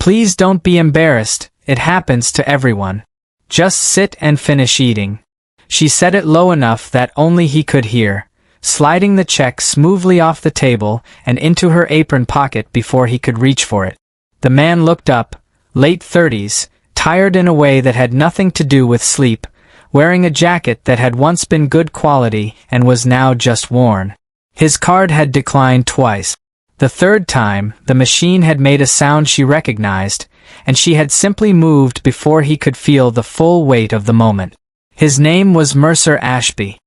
Please don't be embarrassed, it happens to everyone. Just sit and finish eating. She said it low enough that only he could hear, sliding the check smoothly off the table and into her apron pocket before he could reach for it. The man looked up, late 30s, tired in a way that had nothing to do with sleep, wearing a jacket that had once been good quality and was now just worn. His card had declined twice. The third time, the machine had made a sound she recognized, and she had simply moved before he could feel the full weight of the moment. His name was Mercer Ashby.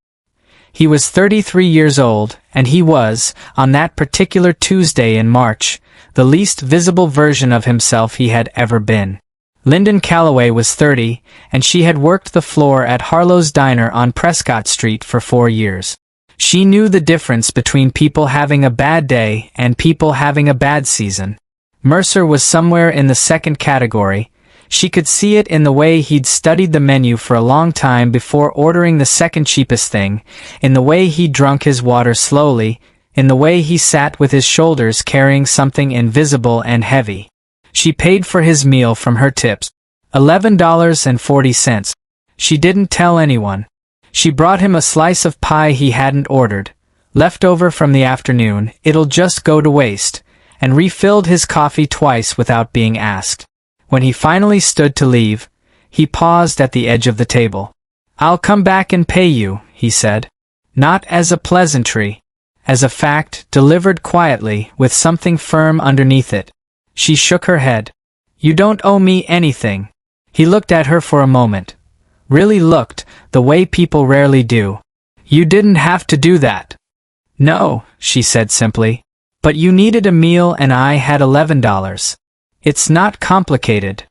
He was 33 years old, and he was, on that particular Tuesday in March, the least visible version of himself he had ever been. Lyndon Calloway was 30, and she had worked the floor at Harlow's Diner on Prescott Street for 4 years. She knew the difference between people having a bad day and people having a bad season. Mercer was somewhere in the second category. She could see it in the way he'd studied the menu for a long time before ordering the second cheapest thing, in the way he drank his water slowly, in the way he sat with his shoulders carrying something invisible and heavy. She paid for his meal from her tips, $11.40. She didn't tell anyone. She brought him a slice of pie he hadn't ordered, left over from the afternoon, it'll just go to waste, and refilled his coffee twice without being asked. When he finally stood to leave, he paused at the edge of the table. "I'll come back and pay you," he said. Not as a pleasantry, as a fact delivered quietly with something firm underneath it. She shook her head. "You don't owe me anything." He looked at her for a moment. Really looked, the way people rarely do. "You didn't have to do that." "No," she said simply. "But you needed a meal and I had $11. It's not complicated."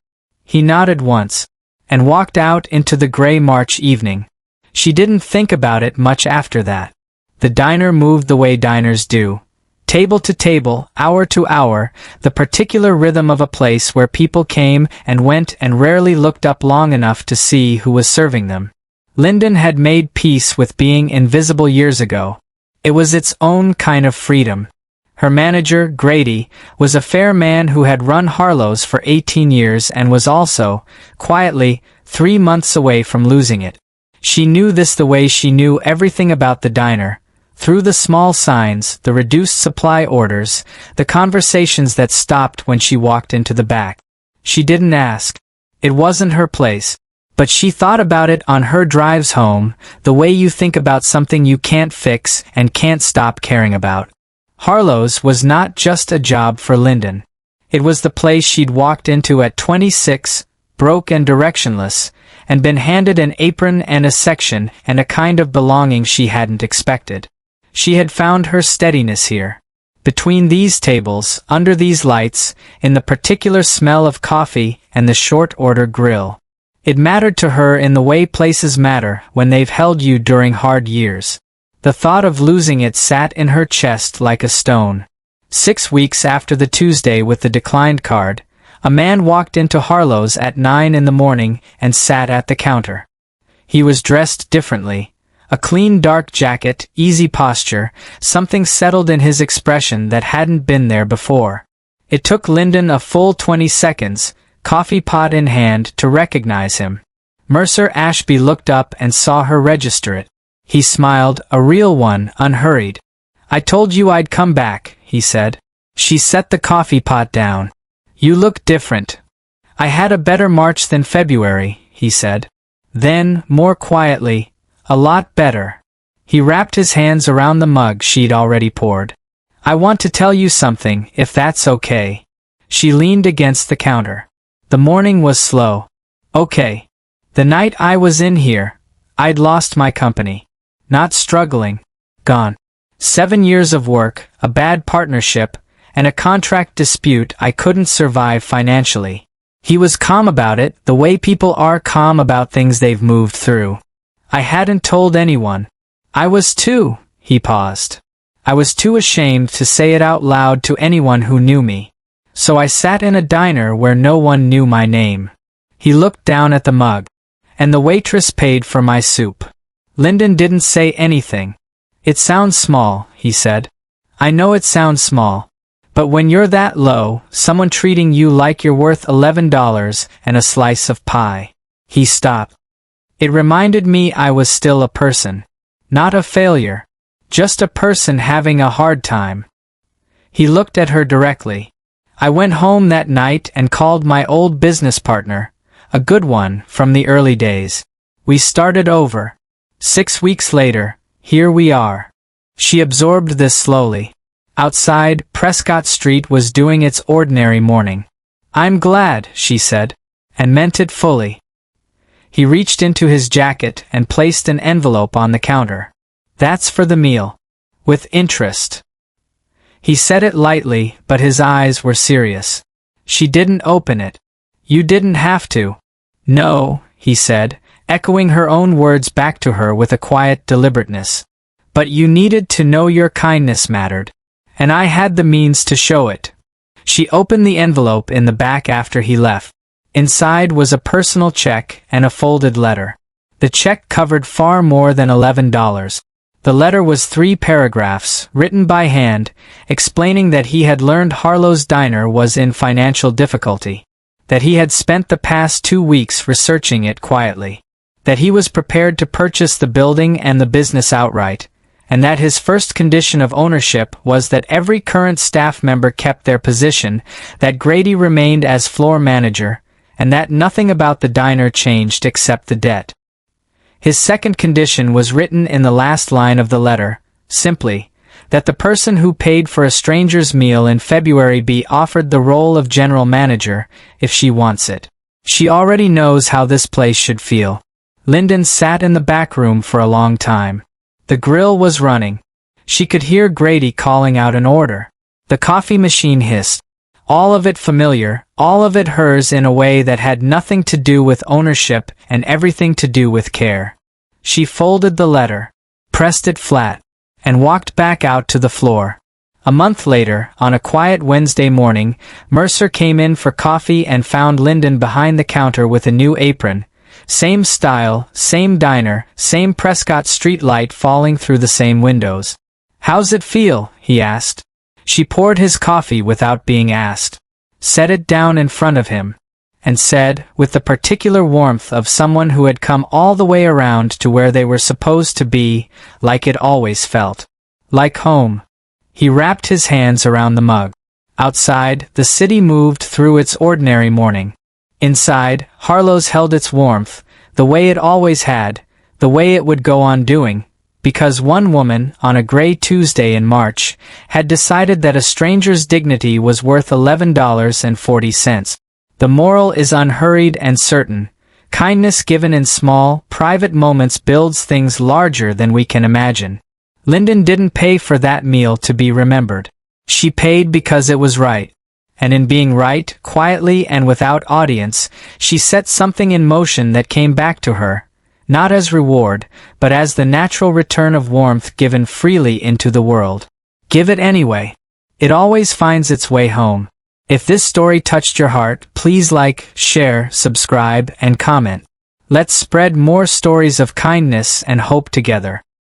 He nodded once, and walked out into the gray March evening. She didn't think about it much after that. The diner moved the way diners do. Table to table, hour to hour, the particular rhythm of a place where people came and went and rarely looked up long enough to see who was serving them. Lyndon had made peace with being invisible years ago. It was its own kind of freedom. Her manager, Grady, was a fair man who had run Harlow's for 18 years and was also, quietly, 3 months away from losing it. She knew this the way she knew everything about the diner. Through the small signs, the reduced supply orders, the conversations that stopped when she walked into the back. She didn't ask. It wasn't her place. But she thought about it on her drives home, the way you think about something you can't fix and can't stop caring about. Harlow's was not just a job for Lyndon. It was the place she'd walked into at 26, broke and directionless, and been handed an apron and a section and a kind of belonging she hadn't expected. She had found her steadiness here. Between these tables, under these lights, in the particular smell of coffee and the short-order grill. It mattered to her in the way places matter when they've held you during hard years. The thought of losing it sat in her chest like a stone. 6 weeks after the Tuesday with the declined card, a man walked into Harlow's at 9 in the morning and sat at the counter. He was dressed differently. A clean dark jacket, easy posture, something settled in his expression that hadn't been there before. It took Lyndon a full 20 seconds, coffee pot in hand, to recognize him. Mercer Ashby looked up and saw her register it. He smiled, a real one, unhurried. "I told you I'd come back," he said. She set the coffee pot down. "You look different." "I had a better March than February," he said. Then, more quietly, "A lot better." He wrapped his hands around the mug she'd already poured. "I want to tell you something, if that's okay." She leaned against the counter. The morning was slow. "Okay. The night I was in here, I'd lost my company. Not struggling. Gone. 7 years of work, a bad partnership, and a contract dispute I couldn't survive financially." He was calm about it, the way people are calm about things they've moved through. "I hadn't told anyone. I was too," he paused. "I was too ashamed to say it out loud to anyone who knew me. So I sat in a diner where no one knew my name." He looked down at the mug. "And the waitress paid for my soup." Lyndon didn't say anything. "It sounds small," he said. "I know it sounds small. But when you're that low, someone treating you like you're worth $11 and a slice of pie. He stopped. It reminded me I was still a person. Not a failure. Just a person having a hard time. He looked at her directly. I went home that night and called my old business partner, a good one from the early days. We started over. 6 weeks later, here we are. She absorbed this slowly. Outside, Prescott Street was doing its ordinary morning. I'm glad, she said, and meant it fully. He reached into his jacket and placed an envelope on the counter. That's for the meal. With interest. He said it lightly, but his eyes were serious. She didn't open it. You didn't have to. No, he said, echoing her own words back to her with a quiet deliberateness. But you needed to know your kindness mattered. And I had the means to show it. She opened the envelope in the back after he left. Inside was a personal check and a folded letter. The check covered far more than $11. The letter was 3 paragraphs, written by hand, explaining that he had learned Harlow's Diner was in financial difficulty, that he had spent the past 2 weeks researching it quietly, that he was prepared to purchase the building and the business outright, and that his first condition of ownership was that every current staff member kept their position, that Grady remained as floor manager, and that nothing about the diner changed except the debt. His second condition was written in the last line of the letter, simply, that the person who paid for a stranger's meal in February be offered the role of general manager, if she wants it. She already knows how this place should feel. Lyndon sat in the back room for a long time. The grill was running. She could hear Grady calling out an order. The coffee machine hissed. All of it familiar, all of it hers in a way that had nothing to do with ownership and everything to do with care. She folded the letter, pressed it flat, and walked back out to the floor. A month later, on a quiet Wednesday morning, Mercer came in for coffee and found Lyndon behind the counter with a new apron. Same style, same diner, same Prescott Street light falling through the same windows. How's it feel? He asked. She poured his coffee without being asked, set it down in front of him, and said, with the particular warmth of someone who had come all the way around to where they were supposed to be, like it always felt. Like home. He wrapped his hands around the mug. Outside, the city moved through its ordinary morning. Inside, Harlow's held its warmth, the way it always had, the way it would go on doing, because one woman, on a gray Tuesday in March, had decided that a stranger's dignity was worth $11.40. The moral is unhurried and certain. Kindness given in small, private moments builds things larger than we can imagine. Lyndon didn't pay for that meal to be remembered. She paid because it was right. And in being right, quietly and without audience, she set something in motion that came back to her, not as reward, but as the natural return of warmth given freely into the world. Give it anyway. It always finds its way home. If this story touched your heart, please like, share, subscribe, and comment. Let's spread more stories of kindness and hope together.